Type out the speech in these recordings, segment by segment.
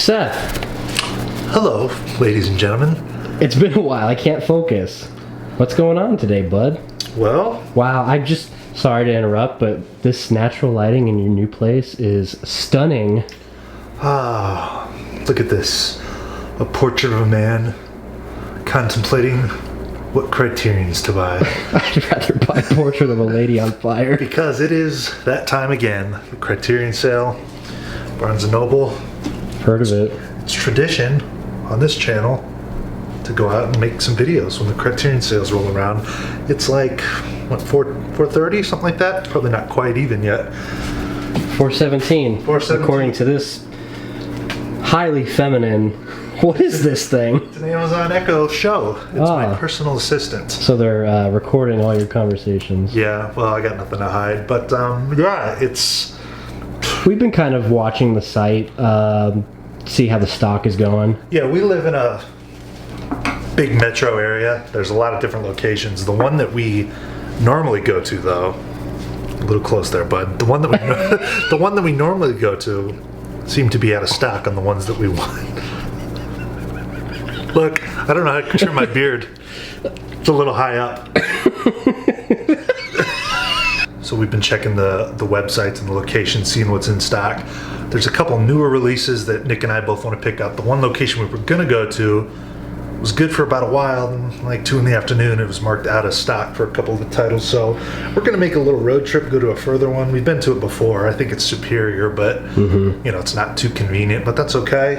Seth. Hello, ladies and gentlemen. It's been a while. I can't focus. What's going on today, bud? Well, wow, sorry to interrupt, but this natural lighting in your new place is stunning. look at this. A portrait of a man contemplating what Criterions to buy. I'd rather buy a portrait of a lady on fire. Because it is that time again. The Criterion sale. Barnes & Noble. Heard of it. It's tradition on this channel to go out and make some videos when the Criterion sales roll around. It's like, what, 4:30, something like that? Probably not quite even yet. 4:17. 4:17. According to this highly feminine. What is this thing? It's an Amazon Echo show. It's my personal assistant. So they're recording all your conversations. Yeah, well, I got nothing to hide. But yeah, it's... We've been kind of watching the site, see how the stock is going. Yeah, we live in a big metro area. There's a lot of different locations. The one that we normally go to, though, a little close there, bud. The one that we the one that we normally go to seemed to be out of stock on the ones that we want. Look, I don't know how to trim my beard. It's a little high up. So we've been checking the websites and the locations, seeing what's in stock. There's a couple newer releases that Nick and I both want to pick up. The one location we were going to go to was good for about a while, and like 2 in the afternoon it was marked out of stock for a couple of the titles. So we're going to make a little road trip, go to a further one. We've been to it before. I think it's superior, but you know, it's not too convenient, but that's okay.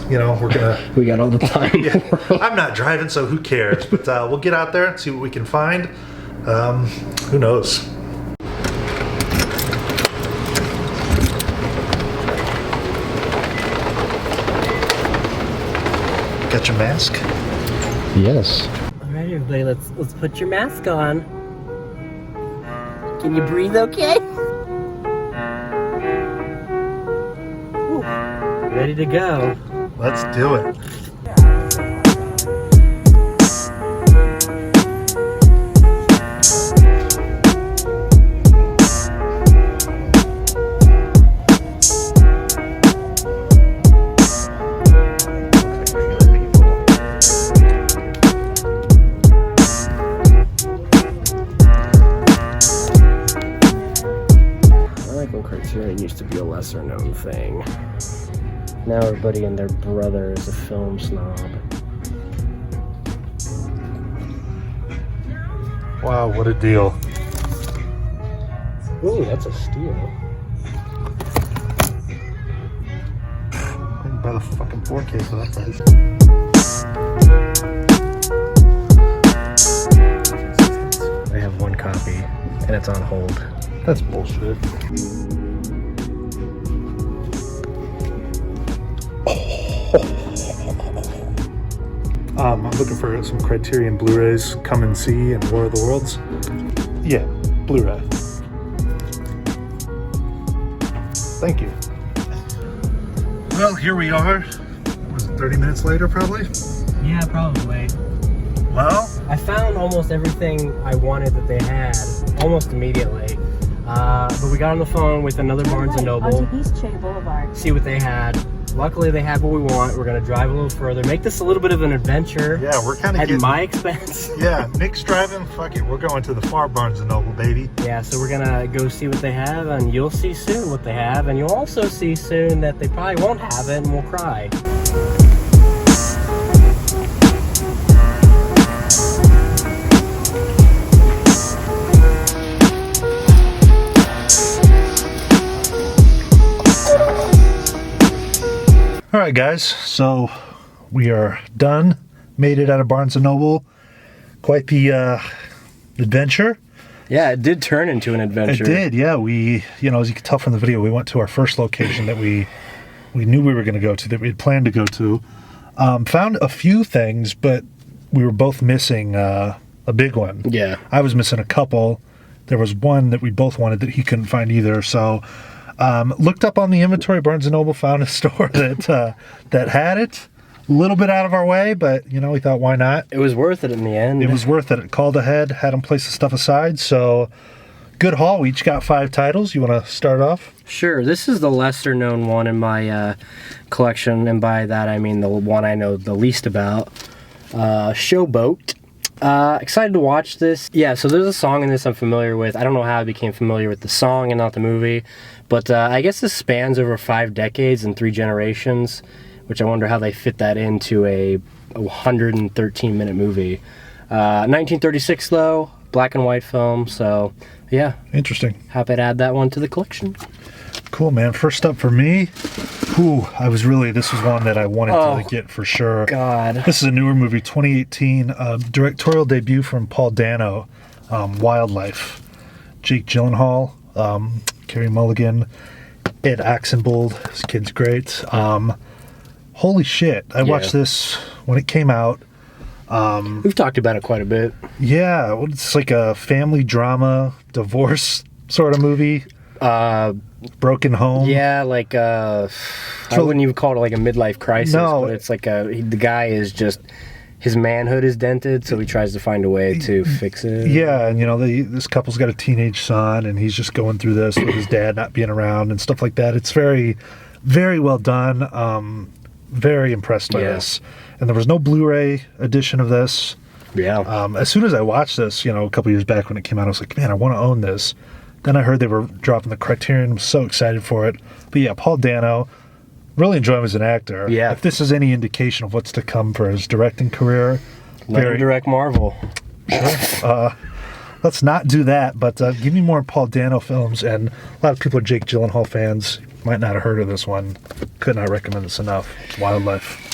You know, we're going to... We got all the time. Yeah, I'm not driving, so who cares? But we'll get out there and see what we can find. Who knows? Got your mask? Yes. All right, everybody, let's put your mask on. Can you breathe okay? Ooh, ready to go. Let's do it. Criterion used to be a lesser known thing. Now everybody and their brother is a film snob. Wow, what a deal. Ooh, that's a steal. I can buy the fucking 4K for that price. I have one copy, and it's on hold. That's bullshit. I'm looking for some Criterion Blu-rays, Come and See and War of the Worlds. Yeah, Blu-ray. Thank you. Well, here we are. Was it 30 minutes later, probably? Yeah, probably. Well, I found almost everything I wanted that they had almost immediately. But we got on the phone with another Barnes & Noble, onto East Cherry Boulevard. see what they had. Luckily, they had what we want. We're going to drive a little further, make this a little bit of an adventure. yeah, we're kind of At getting... my expense. Yeah, Nick's driving. Fuck it, we're going to the far Barnes & Noble, baby. Yeah, so we're going to go see what they have, and you'll see soon what they have, and you'll also see soon that they probably won't have it, and we'll cry. All right, guys, so we are done. Made it out of Barnes & Noble. Quite the adventure. Yeah, it did turn into an adventure. It did, yeah. We, you know, as you can tell from the video, we went to our first location that we knew we were going to go to, that we had planned to go to. Found a few things, but we were both missing a big one. Yeah. I was missing a couple. There was one that we both wanted that he couldn't find either, so... looked up on the inventory. Barnes & Noble found a store that had it. A little bit out of our way, but, you know, we thought, why not? It was worth it in the end. It was worth it. It called ahead, had them place the stuff aside, so good haul. We each got 5 titles. You want to start off? Sure. This is the lesser known one in my collection, and by that I mean the one I know the least about. Showboat. Excited to watch this. Yeah, so there's a song in this I'm familiar with. I don't know how I became familiar with the song and not the movie, but I guess this spans over 5 decades and 3 generations, which I wonder how they fit that into a 113-minute movie. 1936, though, black and white film, so yeah. Interesting. Happy to add that one to the collection. Cool, man. First up for me, this was one that I wanted to get for sure. God. This is a newer movie, 2018, directorial debut from Paul Dano, Wildlife. Jake Gyllenhaal, Carey Mulligan, Ed Axenbold. This kid's great. Holy shit. I watched this when it came out. We've talked about it quite a bit. Yeah, it's like a family drama, divorce sort of movie. Broken home. Yeah, like I wouldn't even call it like a midlife crisis, but it's like the guy is just, his manhood is dented, so he tries to find a way to fix it. Yeah, and this couple's got a teenage son, and he's just going through this with his dad not being around and stuff like that. It's very, very well done. Very impressed by this. And there was no Blu-ray edition of this. Yeah. As soon as I watched this, a couple years back when it came out, I was like, man, I want to own this. Then I heard they were dropping the Criterion. I'm so excited for it. But yeah, Paul Dano, really enjoy him as an actor. Yeah. If this is any indication of what's to come for his directing career, Let him direct Marvel. Sure. Let's not do that, but give me more Paul Dano films. And a lot of people are Jake Gyllenhaal fans. Might not have heard of this one. Could not recommend this enough. Wildlife.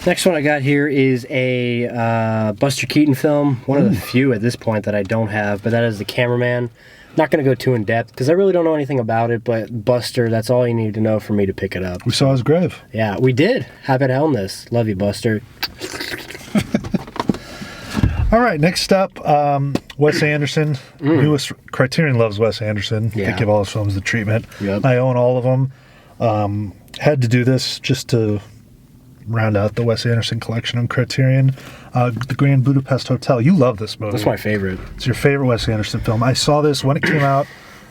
Next one I got here is a Buster Keaton film. One of the few at this point that I don't have, but that is The Cameraman. Not going to go too in depth because I really don't know anything about it, but Buster, that's all you need to know for me to pick it up. We saw his grave. Yeah, we did. Happy to own this. Love you, Buster. All right, next up, Wes Anderson. Newest Criterion loves Wes Anderson. Yeah. They give all his films the treatment. Yep. I own all of them. Had to do this just to round out the Wes Anderson collection on Criterion. The Grand Budapest Hotel. You love this movie. That's my favorite. It's your favorite Wes Anderson film. I saw this when it came out.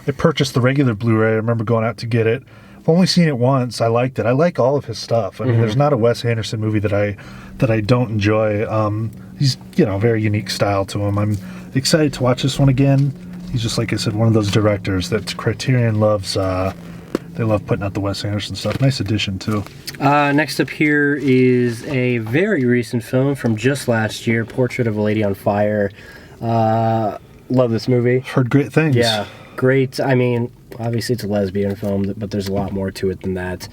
I purchased the regular Blu-ray. I remember going out to get it. I've only seen it once. I liked it. I like all of his stuff. I mean, there's not a Wes Anderson movie that I don't enjoy. He's very unique style to him. I'm excited to watch this one again. He's just, like I said, one of those directors that Criterion loves. They love putting out the Wes Anderson stuff. Nice addition, too. Next up here is a very recent film from just last year, Portrait of a Lady on Fire. Love this movie. Heard great things. Yeah, great. I mean, obviously it's a lesbian film, but there's a lot more to it than that.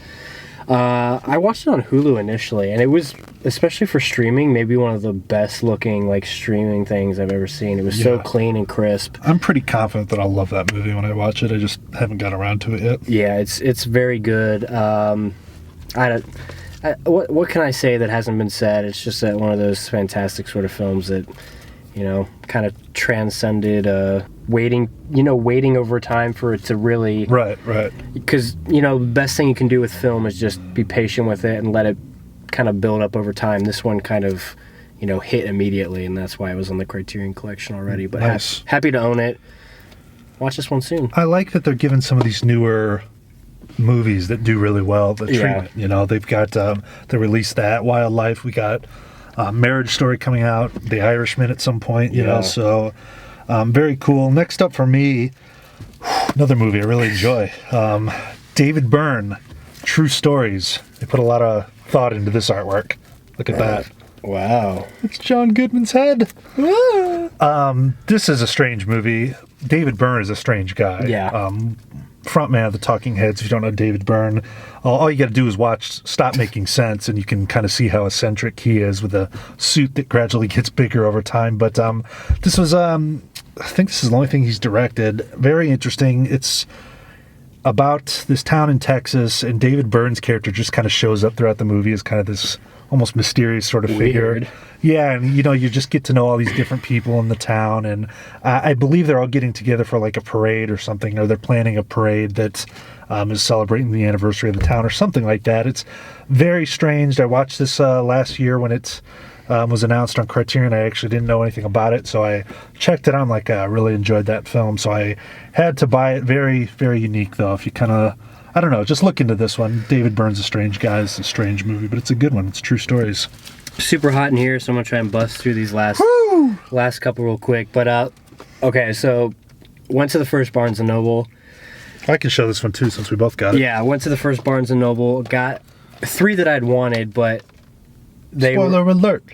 I watched it on Hulu initially, and it was, especially for streaming, maybe one of the best looking streaming things I've ever seen. It was so clean and crisp. I'm pretty confident that I'll love that movie when I watch it. I just haven't got around to it yet. Yeah, it's very good. What can I say that hasn't been said? It's just one of those fantastic sort of films that, kind of transcended waiting over time for it to really... Right. Because, the best thing you can do with film is just be patient with it and let it kind of build up over time. This one kind of, hit immediately, and that's why it was on the Criterion Collection already. But nice. Happy to own it. Watch this one soon. I like that they're giving some of these newer movies that do really well the treatment. They've got they released that Wildlife. We got Marriage Story coming out, The Irishman at some point. So very cool. Next up for me, another movie I really enjoy. David Byrne, True Stories. They put a lot of thought into this artwork. Look at that. Wow. It's John Goodman's head. This is a strange movie. David Byrne is a strange guy. Yeah. Frontman of the Talking Heads. If you don't know David Byrne, all you got to do is watch Stop Making Sense, and you can kind of see how eccentric he is with a suit that gradually gets bigger over time. But this was, I think this is the only thing he's directed. Very interesting. It's about this town in Texas, and David Byrne's character just kind of shows up throughout the movie as kind of this almost mysterious sort of figure. Weird. Yeah, and you just get to know all these different people in the town, and I believe they're all getting together for like a parade or something, or they're planning a parade that is celebrating the anniversary of the town or something like that. It's very strange. I watched this last year when it was announced on Criterion. I actually didn't know anything about it, so I checked it out. I'm like, I really enjoyed that film, so I had to buy it. Very, very unique, though. If you kind of, I don't know, just look into this one. David Byrne's A Strange Guy. It's a strange movie, but it's a good one. It's true stories. Super hot in here, so I'm gonna try and bust through these last couple real quick. But okay, so went to the first Barnes and Noble. I can show this one too, since we both got it. Yeah, I went to the first Barnes and Noble. Got 3 that I'd wanted, but they Spoiler alert.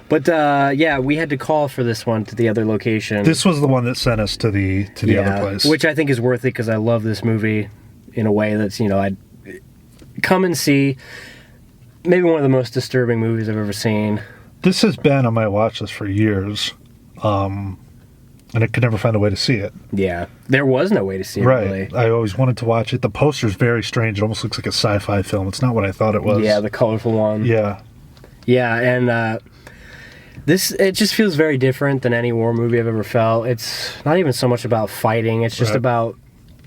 But yeah, we had to call for this one to the other location. This was the one that sent us to the other place, which I think is worth it because I love this movie in a way that's, I'd come and see. Maybe one of the most disturbing movies I've ever seen. This has been on my watch list for years, and I could never find a way to see it. Yeah, there was no way to see it, right. really. I always wanted to watch it. The poster's very strange. It almost looks like a sci-fi film. It's not what I thought it was. Yeah, the colorful one. Yeah. Yeah, and it just feels very different than any war movie I've ever felt. It's not even so much about fighting. It's just about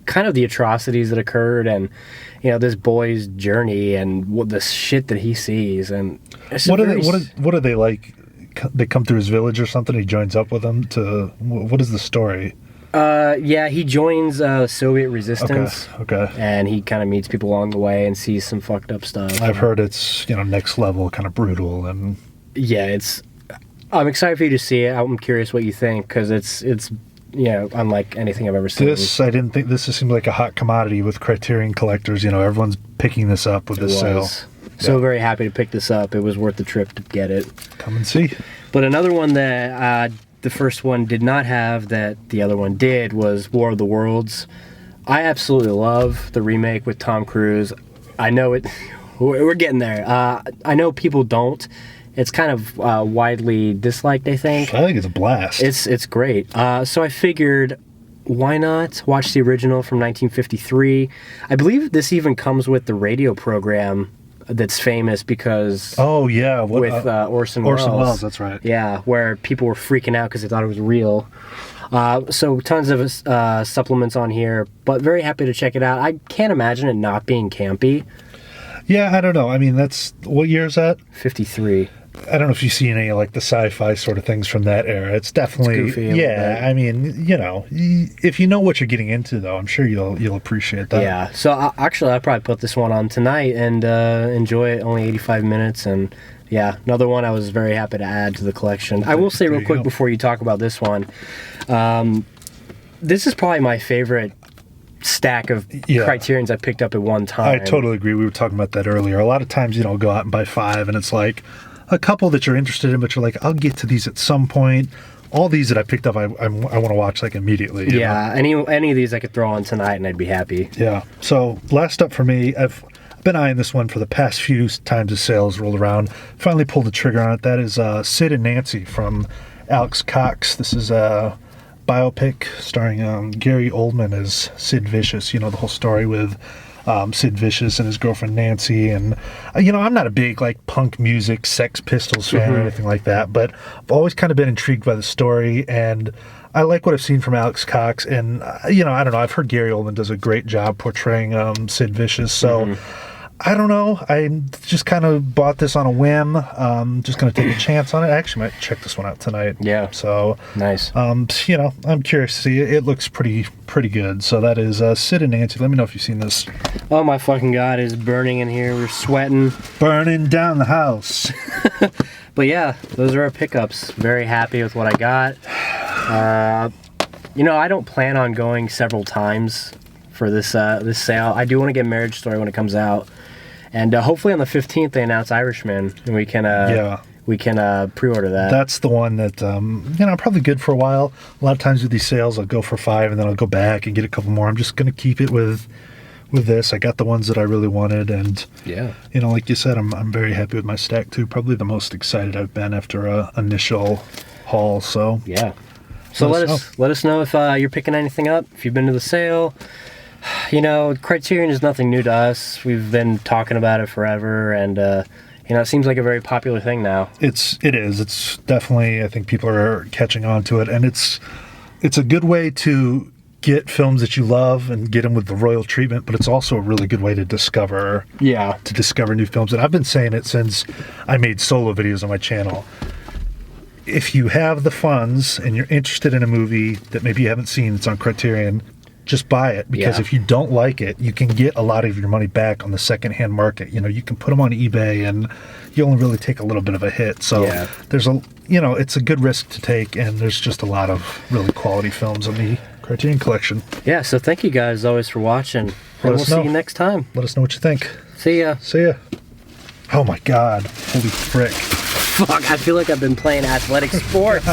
kind of the atrocities that occurred and, this boy's journey and the shit that he sees. And what are they like? They come through his village or something. He joins up with them to. What is the story? Yeah, he joins Soviet resistance. Okay. And he kind of meets people along the way and sees some fucked up stuff. I've heard it's next level, kind of brutal, and yeah, I'm excited for you to see it. I'm curious what you think because it's unlike anything I've ever seen. I didn't think this seemed like a hot commodity with Criterion collectors. Everyone's picking this up with this sale. So very happy to pick this up. It was worth the trip to get it. Come and see. But another one that the first one did not have that the other one did was War of the Worlds. I absolutely love the remake with Tom Cruise. I know it. We're getting there. I know people don't. It's kind of widely disliked, I think. I think it's a blast. It's great. So I figured, why not watch the original from 1953? I believe this even comes with the radio program that's famous because... Oh, yeah. With Orson Welles. Orson Welles, that's right. Yeah, where people were freaking out because they thought it was real. So tons of supplements on here, but very happy to check it out. I can't imagine it not being campy. Yeah, I don't know. I mean, what year is that? 53. I don't know if you've seen any like the sci-fi sort of things from that era. It's definitely goofy. Yeah, I mean, if you know what you're getting into, though, I'm sure you'll appreciate that. Yeah. So I'll probably put this one on tonight and enjoy it. Only 85 minutes, and yeah, another one I was very happy to add to the collection. I will say real quick before you talk about this one, this is probably my favorite stack of Criterions I picked up at one time. I totally agree. We were talking about that earlier. A lot of times, I'll go out and buy 5, and it's like a couple that you're interested in, but you're like, I'll get to these at some point. All these that I picked up, I want to watch like immediately. Yeah, any of these I could throw on tonight, and I'd be happy. Yeah. So last up for me, I've been eyeing this one for the past few times the sales rolled around. Finally pulled the trigger on it. That is Sid and Nancy from Alex Cox. This is a biopic starring Gary Oldman as Sid Vicious. The whole story with Sid Vicious and his girlfriend Nancy. And, I'm not a big punk music, Sex Pistols fan or anything like that, but I've always kind of been intrigued by the story, and I like what I've seen from Alex Cox. And, I don't know, I've heard Gary Oldman does a great job portraying Sid Vicious, so I don't know. I just kind of bought this on a whim. Just going to take a chance on it. I actually might check this one out tonight. Yeah. So nice. I'm curious to see it. It looks pretty good. So that is Sid and Nancy. Let me know if you've seen this. Oh my fucking God! It's burning in here. We're sweating. Burning down the house. But yeah, those are our pickups. Very happy with what I got. I don't plan on going several times for this sale. I do want to get Marriage Story when it comes out. And hopefully on the 15th they announce Irishman, and we can pre-order that. That's the one that probably good for a while. A lot of times with these sales, I'll go for 5 and then I'll go back and get a couple more. I'm just going to keep it with this. I got the ones that I really wanted, and like you said, I'm very happy with my stack too. Probably the most excited I've been after a initial haul. So yeah. So let us know if you're picking anything up. If you've been to the sale. Criterion is nothing new to us. We've been talking about it forever, and it seems like a very popular thing now. It is. It's definitely. I think people are catching on to it, and it's a good way to get films that you love and get them with the royal treatment, but it's also a really good way to discover new films. And I've been saying it since I made solo videos on my channel. If you have the funds and you're interested in a movie that maybe you haven't seen, it's on Criterion, just buy it, because if you don't like it, you can get a lot of your money back on the secondhand market. You know, you can put them on eBay and you only really take a little bit of a hit. So there's it's a good risk to take, and there's just a lot of really quality films in the Criterion collection. Yeah, so thank you guys as always for watching. And we'll see you next time. Let us know what you think. See ya. See ya. Oh my God. Holy frick. Fuck, I feel like I've been playing athletic sports.